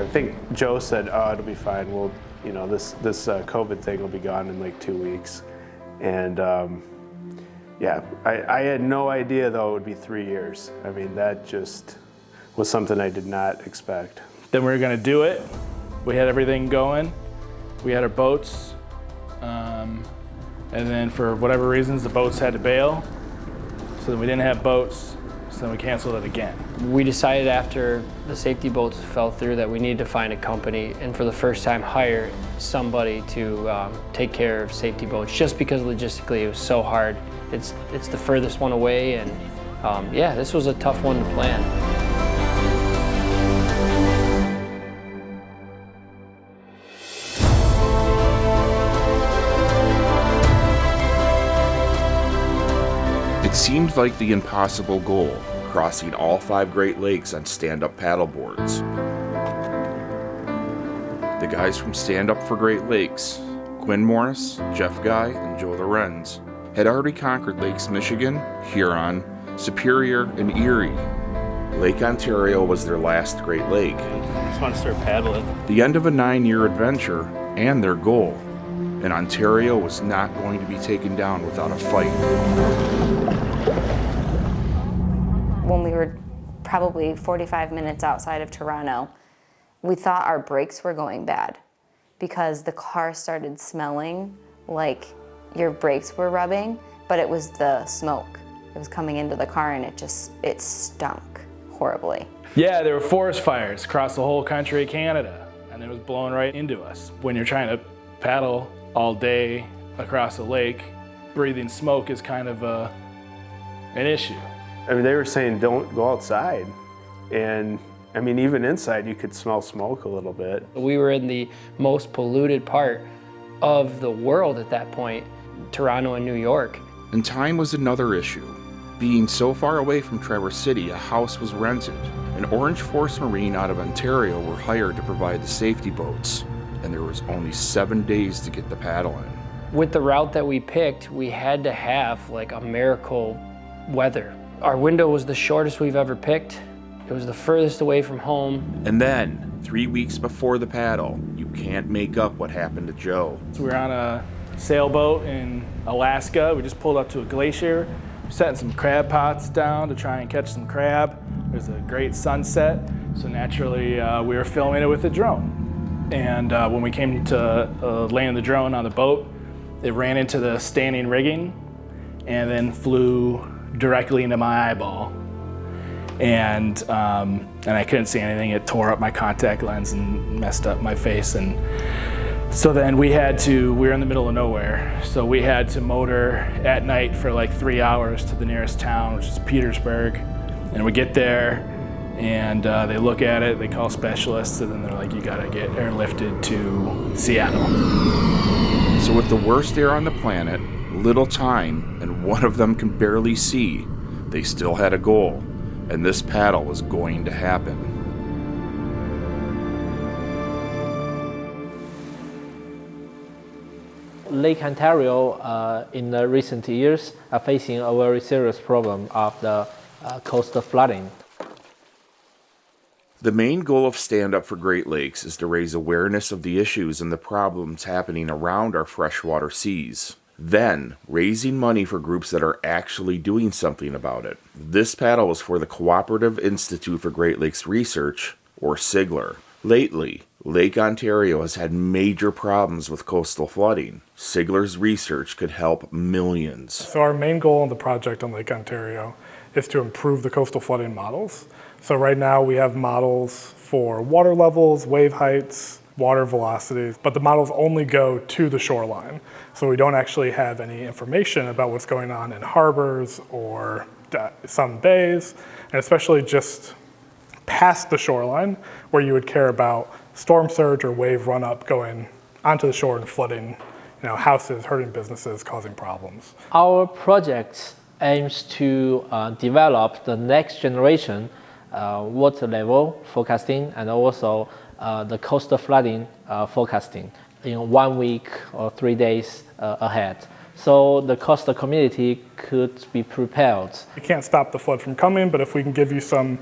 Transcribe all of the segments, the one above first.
think Joe said, "Oh, it'll be fine. We'll, this COVID thing will be gone in like 2 weeks." And yeah, I had no idea though it would be 3 years. I mean, that just was something I did not expect. Then we were going to do it. We had everything going. We had our boats. And then for whatever reasons, the boats had to bail. So then we didn't have boats. So then we canceled it again. We decided after the safety boats fell through that we needed to find a company and for the first time hire somebody to take care of safety boats, just because logistically it was so hard. It's the furthest one away, and yeah, this was a tough one to plan. It seemed like the impossible goal, crossing all 5 Great Lakes on stand-up paddleboards. The guys from Stand Up for Great Lakes, Kwin Morris, Jeff Guy, and Joe Lorenz, had already conquered Lakes Michigan, Huron, Superior, and Erie. Lake Ontario was their last Great Lake. I just want to start paddling. The end of a 9-year adventure and their goal. And Ontario was not going to be taken down without a fight. When we were probably 45 minutes outside of Toronto, we thought our brakes were going bad because the car started smelling like your brakes were rubbing, but it was the smoke. It was coming into the car and it stunk horribly. Yeah, there were forest fires across the whole country of Canada, and it was blowing right into us. When you're trying to paddle all day across a lake, breathing smoke is kind of an issue. I mean, they were saying don't go outside. And I mean, even inside you could smell smoke a little bit. We were in the most polluted part of the world at that point, Toronto and New York. And time was another issue. Being so far away from Traverse City, a house was rented. An Orange Force Marine out of Ontario were hired to provide the safety boats. And there was only 7 days to get the paddle in. With the route that we picked, we had to have like a miracle weather. Our window was the shortest we've ever picked. It was the furthest away from home. And then, 3 weeks before the paddle, you can't make up what happened to Joe. So we were on a sailboat in Alaska. We just pulled up to a glacier, setting some crab pots down to try and catch some crab. There's a great sunset, so naturally we were filming it with a drone. And when we came to land the drone on the boat, it ran into the standing rigging and then flew directly into my eyeball. And I couldn't see anything. It tore up my contact lens and messed up my face. And so then we were in the middle of nowhere, so we had to motor at night for like 3 hours to the nearest town, which is Petersburg. And we get there, and they look at it, they call specialists, and then they're like, you gotta get airlifted to Seattle. So with the worst air on the planet, little time, and one of them can barely see, they still had a goal, and this paddle was going to happen. Lake Ontario in the recent years are facing a very serious problem of the coastal flooding. The main goal of Stand Up for Great Lakes is to raise awareness of the issues and the problems happening around our freshwater seas. Then, raising money for groups that are actually doing something about it. This paddle was for the Cooperative Institute for Great Lakes Research, or SIGLR. Lately, Lake Ontario has had major problems with coastal flooding. SIGLR's research could help millions. So our main goal in the project on Lake Ontario is to improve the coastal flooding models. So right now we have models for water levels, wave heights, water velocities, but the models only go to the shoreline. So we don't actually have any information about what's going on in harbors or some bays, and especially just past the shoreline where you would care about storm surge or wave run up going onto the shore and flooding, houses, hurting businesses, causing problems. Our project aims to develop the next generation water level forecasting and also the coastal flooding forecasting in 1 week or 3 days ahead. So the coastal community could be prepared. You can't stop the flood from coming, but if we can give you some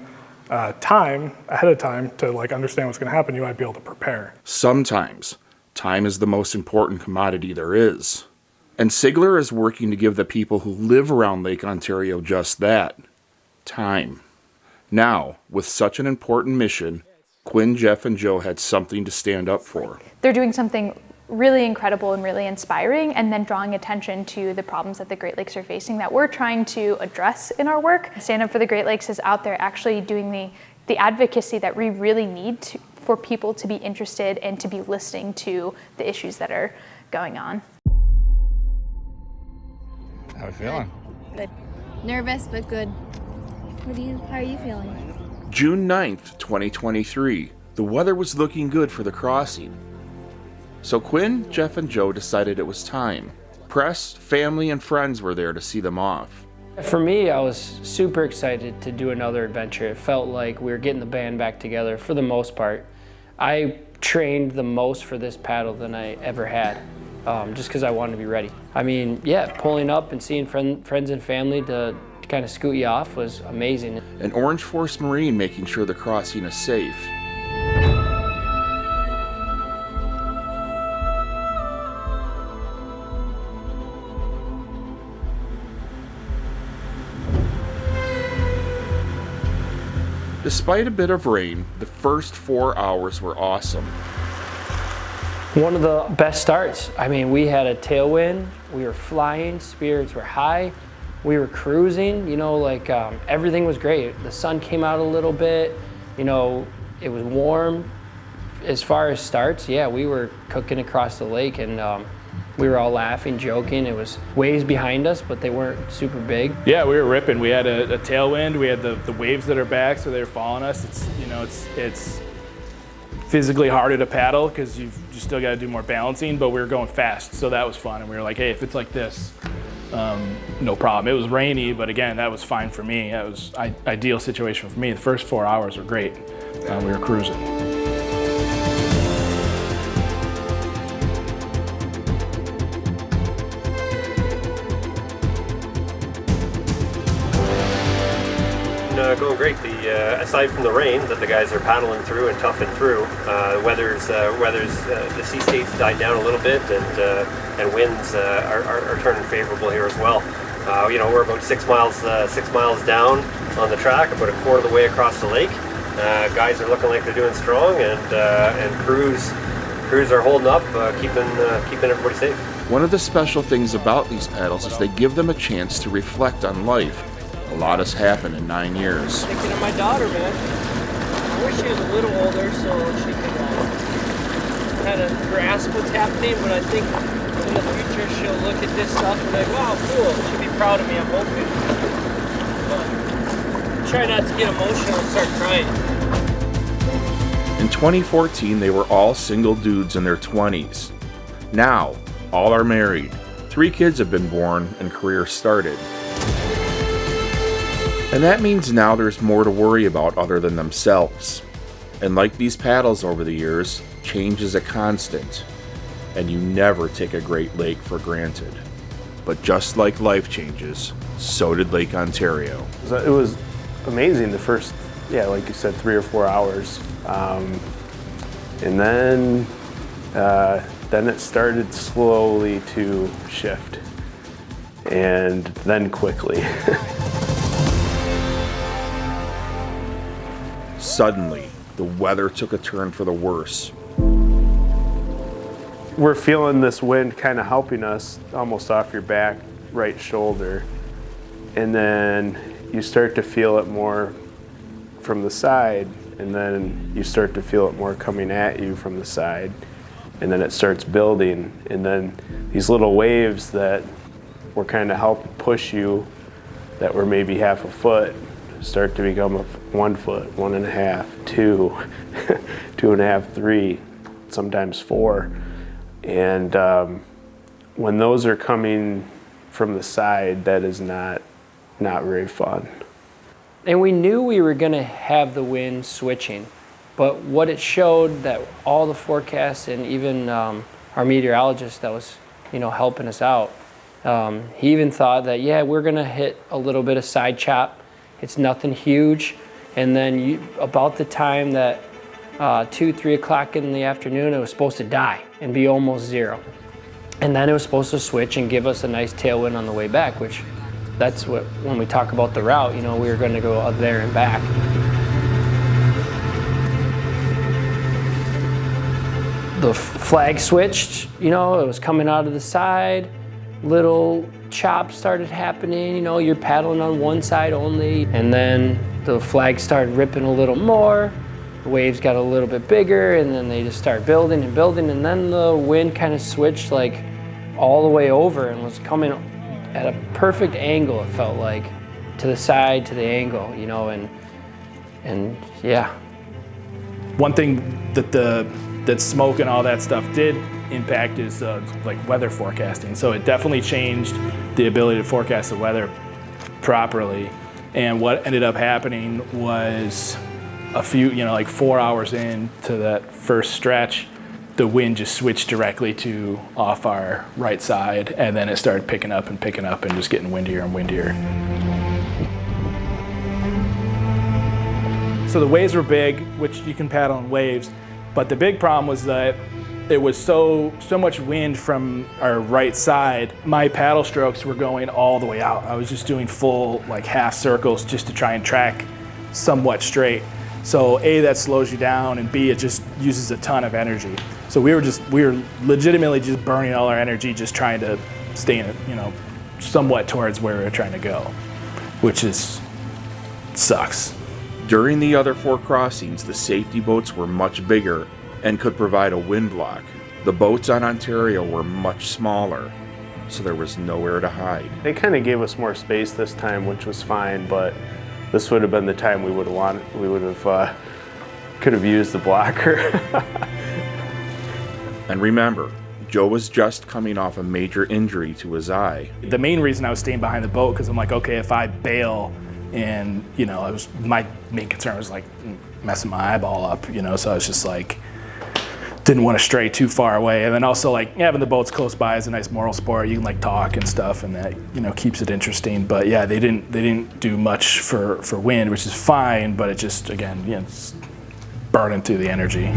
time ahead of time to like understand what's going to happen, you might be able to prepare. Sometimes, time is the most important commodity there is. And Sigler is working to give the people who live around Lake Ontario just that, time. Now, with such an important mission, Kwin, Jeff, and Joe had something to stand up for. They're doing something really incredible and really inspiring, and then drawing attention to the problems that the Great Lakes are facing that we're trying to address in our work. Stand Up for the Great Lakes is out there actually doing the advocacy that we really need for people to be interested and to be listening to the issues that are going on. How are you feeling? Good. Nervous, but good. How are you feeling? June 9th, 2023. The weather was looking good for the crossing. So Kwin, Jeff, and Joe decided it was time. Press, family, and friends were there to see them off. For me, I was super excited to do another adventure. It felt like we were getting the band back together for the most part. I trained the most for this paddle than I ever had, just because I wanted to be ready. I mean, yeah, pulling up and seeing friends and family to kind of scoot you off was amazing. An Orange Force Marine making sure the crossing is safe. Despite a bit of rain, the first 4 hours were awesome. One of the best starts. I mean, we had a tailwind, we were flying, spirits were high, we were cruising, you know, like everything was great. The sun came out a little bit, you know, it was warm. As far as starts, yeah, we were cooking across the lake, and we were all laughing, joking. It was waves behind us, but they weren't super big. Yeah, we were ripping. We had a tailwind. We had the waves at our back, so they were following us. It's physically harder to paddle because you still got to do more balancing, but we were going fast, so that was fun. And we were like, hey, if it's like this, no problem. It was rainy, but again, that was fine for me. That was ideal situation for me. The first 4 hours were great. We were cruising. Going great. Aside from the rain that the guys are paddling through and toughing through, the sea state's died down a little bit, and winds are turning favorable here as well. You know, we're about 6 miles down on the track, about a quarter of the way across the lake. Guys are looking like they're doing strong, and crews are holding up, keeping everybody safe. One of the special things about these paddles is they give them a chance to reflect on life. A lot has happened in 9 years. Thinking of my daughter, man. I wish she was a little older so she could kind of grasp what's happening, but I think in the future she'll look at this stuff and be like, wow, cool. She'll be proud of me, I'm hoping. But try not to get emotional and start crying. In 2014, they were all single dudes in their 20s. Now, all are married. 3 kids have been born and careers started. And that means now there's more to worry about other than themselves. And like these paddles over the years, change is a constant. And you never take a Great Lake for granted. But just like life changes, so did Lake Ontario. It was amazing the first, like you said, 3 or 4 hours. And then it started slowly to shift. And then quickly. Suddenly, the weather took a turn for the worse. We're feeling this wind kind of helping us almost off your back, right shoulder. And then you start to feel it more from the side, and then you start to feel it more coming at you from the side. And then it starts building, and then these little waves that were kind of helping push you, that were maybe half a foot, start to become 1 foot, 1.5, 2, 2.5, 3, sometimes 4. And when those are coming from the side, that is not very fun. And we knew we were going to have the wind switching, but what it showed that all the forecasts and even our meteorologist that was, helping us out, he even thought that, we're going to hit a little bit of side chop. It's nothing huge. And then about the time that 2, 3 o'clock in the afternoon, it was supposed to die and be almost zero. And then it was supposed to switch and give us a nice tailwind on the way back, which that's what, when we talk about the route, you know, we were going to go up there and back. The flag switched, you know, it was coming out of the side, little chops started happening, you know, you're paddling on one side only, and then the flag started ripping a little more, the waves got a little bit bigger, and then they just started building and building, and then the wind kind of switched like all the way over and was coming at a perfect angle, it felt like, to the side, to the angle, you know, and yeah. One thing that smoke and all that stuff did impact is like weather forecasting. So it definitely changed the ability to forecast the weather properly. And what ended up happening was a few, you know, like 4 hours into that first stretch, the wind just switched directly to off our right side, and then it started picking up and just getting windier and windier. So the waves were big, which you can paddle in waves, but the big problem was that it was so much wind from our right side, my paddle strokes were going all the way out. I was just doing full like half circles just to try and track somewhat straight. So A, that slows you down, and B, it just uses a ton of energy. So we were legitimately just burning all our energy just trying to stay in, you know, somewhat towards where we were trying to go, which sucks. During the other 4 crossings, the safety boats were much bigger and could provide a wind block. The boats on Ontario were much smaller, so there was nowhere to hide. They kind of gave us more space this time, which was fine, but this would have been the time we would have could have used the blocker. And remember, Joe was just coming off a major injury to his eye. The main reason I was staying behind the boat, because I'm like, okay, if I bail, and you know, my main concern was like messing my eyeball up, you know, so I was just like, didn't want to stray too far away. And then also like having the boats close by is a nice moral sport. You can like talk and stuff, and that, you know, keeps it interesting. But yeah, they didn't do much for wind, which is fine, but it just, again, you know, it's burning through the energy.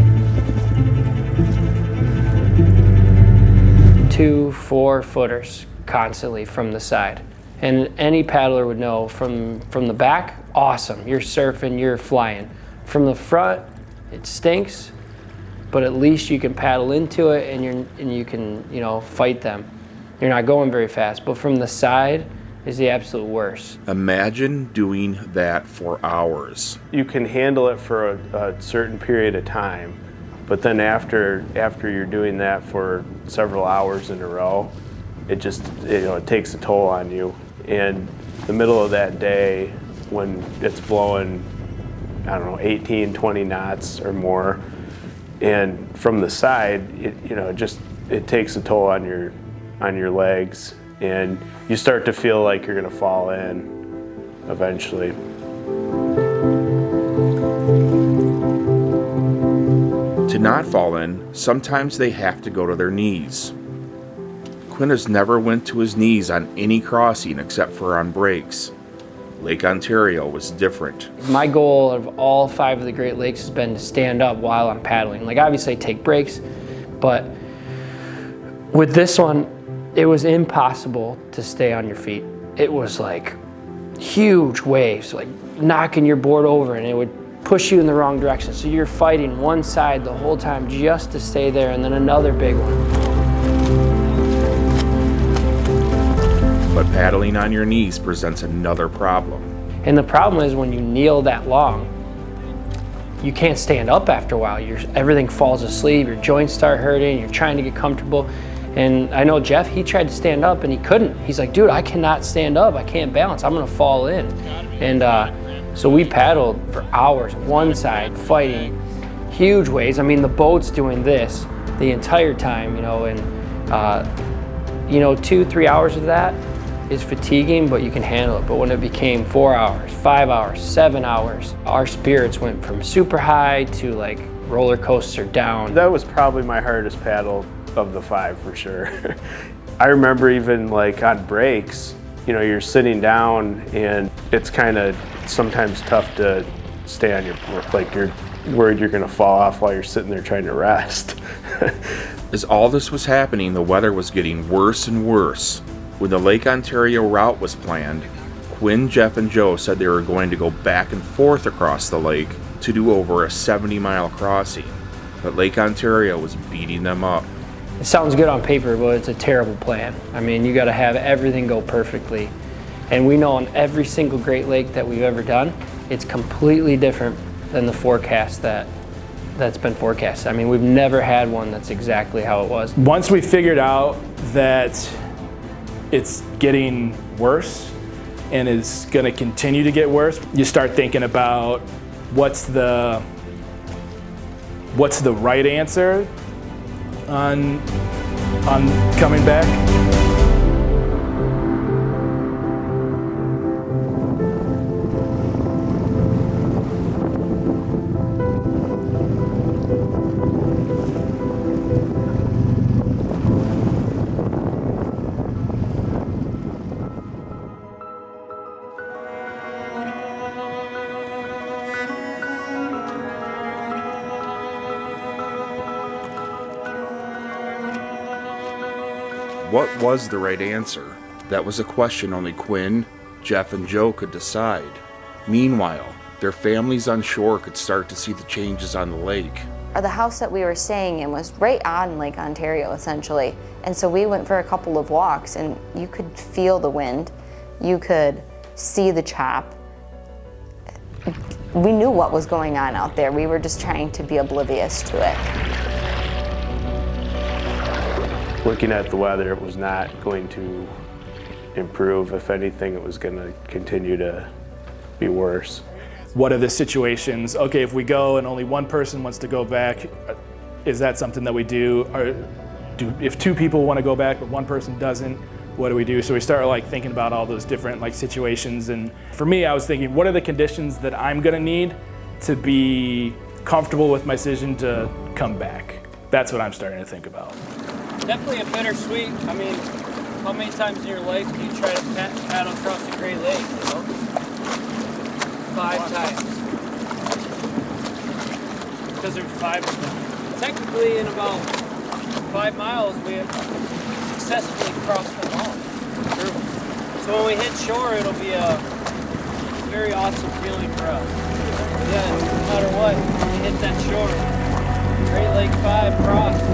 2 4-footers constantly from the side. And any paddler would know from the back, awesome, you're surfing, you're flying. From the front, it stinks, but at least you can paddle into it and you can, you know, fight them. You're not going very fast, but from the side is the absolute worst. Imagine doing that for hours. You can handle it for a certain period of time, but then after you're doing that for several hours in a row, it just, you know, it takes a toll on you. And the middle of that day, when it's blowing, I don't know, 18, 20 knots or more, and from the side, it takes a toll on your legs, and you start to feel like you're gonna fall in eventually. To not fall in, sometimes they have to go to their knees. Kwin has never went to his knees on any crossing except for on breaks. Lake Ontario was different. My goal of all 5 of the Great Lakes has been to stand up while I'm paddling. Like, obviously I take breaks, but with this one, it was impossible to stay on your feet. It was like huge waves, like knocking your board over, and it would push you in the wrong direction. So you're fighting one side the whole time just to stay there, and then another big one. But paddling on your knees presents another problem. And the problem is when you kneel that long, you can't stand up after a while. Everything falls asleep, your joints start hurting, you're trying to get comfortable. And I know Jeff, he tried to stand up and he couldn't. He's like, dude, I cannot stand up, I can't balance, I'm gonna fall in. And so we paddled for hours, one side, fighting huge waves. I mean, the boat's doing this the entire time, you know, and 2-3 hours of that is fatiguing, but you can handle it. But when it became 4 hours, 5 hours, 7 hours, our spirits went from super high to like roller coaster down. That was probably my hardest paddle of the 5 for sure. I remember even like on breaks, you know, you're sitting down and it's kind of sometimes tough to stay on your, like you're worried you're gonna fall off while you're sitting there trying to rest. As all this was happening, the weather was getting worse and worse. When the Lake Ontario route was planned, Kwin, Jeff, and Joe said they were going to go back and forth across the lake to do over a 70-mile crossing. But Lake Ontario was beating them up. It sounds good on paper, but it's a terrible plan. I mean, you gotta have everything go perfectly. And we know on every single Great Lake that we've ever done, it's completely different than the forecast that's been forecast. I mean, we've never had one that's exactly how it was. Once we figured out that it's getting worse and is gonna continue to get worse, you start thinking about what's the right answer on coming back. What was the right answer? That was a question only Kwin, Jeff, and Joe could decide. Meanwhile, their families on shore could start to see the changes on the lake. The house that we were staying in was right on Lake Ontario, essentially. And so we went for a couple of walks, and you could feel the wind. You could see the chop. We knew what was going on out there. We were just trying to be oblivious to it. Looking at the weather, it was not going to improve. If anything, it was going to continue to be worse. What are the situations? Okay, if we go and only one person wants to go back, is that something that we do? Or if two people want to go back but one person doesn't, what do we do? So we started like thinking about all those different like situations. And for me, I was thinking, what are the conditions that I'm gonna need to be comfortable with my decision to come back? That's what I'm starting to think about. Definitely a bittersweet. I mean, how many times in your life do you try to paddle across the Great Lake, you know? 5 times. Because there's 5 of them. Technically, in about 5 miles, we have successfully crossed them all. So when we hit shore, it'll be a very awesome feeling for us. Yeah, no matter what, we hit that shore. Great Lake 5 crossed.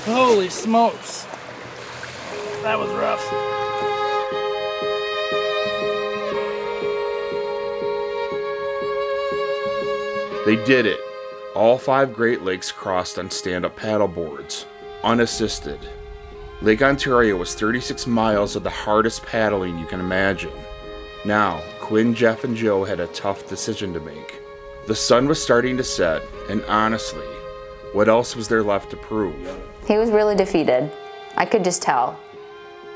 Holy smokes. That was rough. They did it. All 5 Great Lakes crossed on stand-up paddleboards, unassisted. Lake Ontario was 36 miles of the hardest paddling you can imagine. Now, Kwin, Jeff, and Joe had a tough decision to make. The sun was starting to set, and honestly, what else was there left to prove? He was really defeated. I could just tell.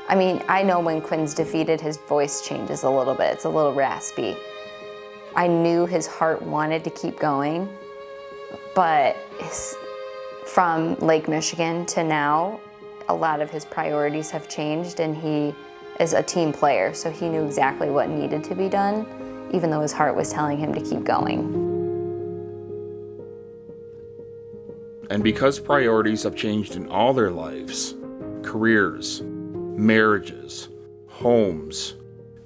I mean, I know when Kwin's defeated, his voice changes a little bit. It's a little raspy. I knew his heart wanted to keep going, but from Lake Michigan to now, a lot of his priorities have changed, and he is a team player, so he knew exactly what needed to be done, even though his heart was telling him to keep going. And because priorities have changed in all their lives, careers, marriages, homes,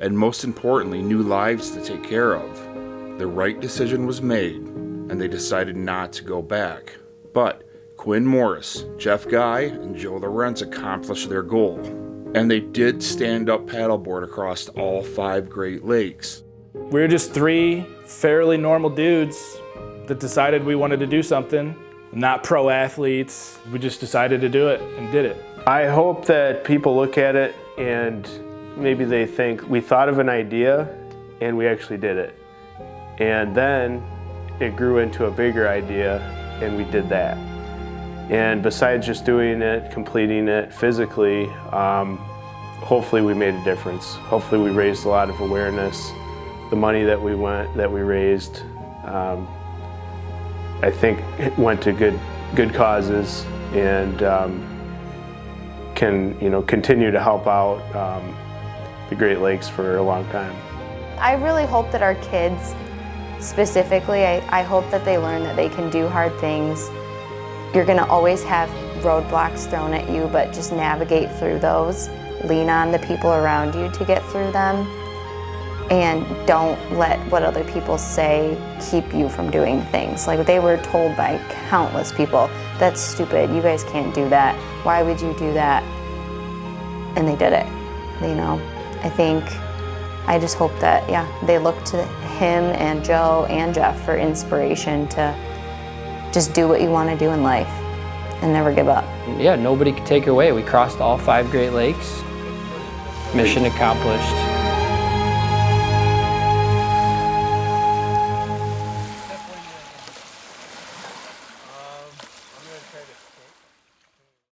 and most importantly, new lives to take care of, the right decision was made, and they decided not to go back. But Kwin Morris, Jeff Guy, and Joe Lorenz accomplished their goal. And they did stand-up paddleboard across all 5 Great Lakes. We were just 3 fairly normal dudes that decided we wanted to do something. Not pro athletes, we just decided to do it and did it. I hope that people look at it and maybe they think we thought of an idea and we actually did it. And then it grew into a bigger idea and we did that. And besides just doing it, completing it physically, hopefully we made a difference. Hopefully we raised a lot of awareness. The money that we raised, I think it went to good causes and can continue to help out the Great Lakes for a long time. I really hope that our kids, specifically, I hope that they learn that they can do hard things. You're gonna always have roadblocks thrown at you, but just navigate through those. Lean on the people around you to get through them. And don't let what other people say keep you from doing things. Like they were told by countless people, that's stupid, you guys can't do that. Why would you do that? And they did it, I just hope that, they look to him and Joe and Jeff for inspiration to just do what you want to do in life and never give up. Yeah, nobody could take it away. We crossed all 5 Great Lakes. Mission accomplished.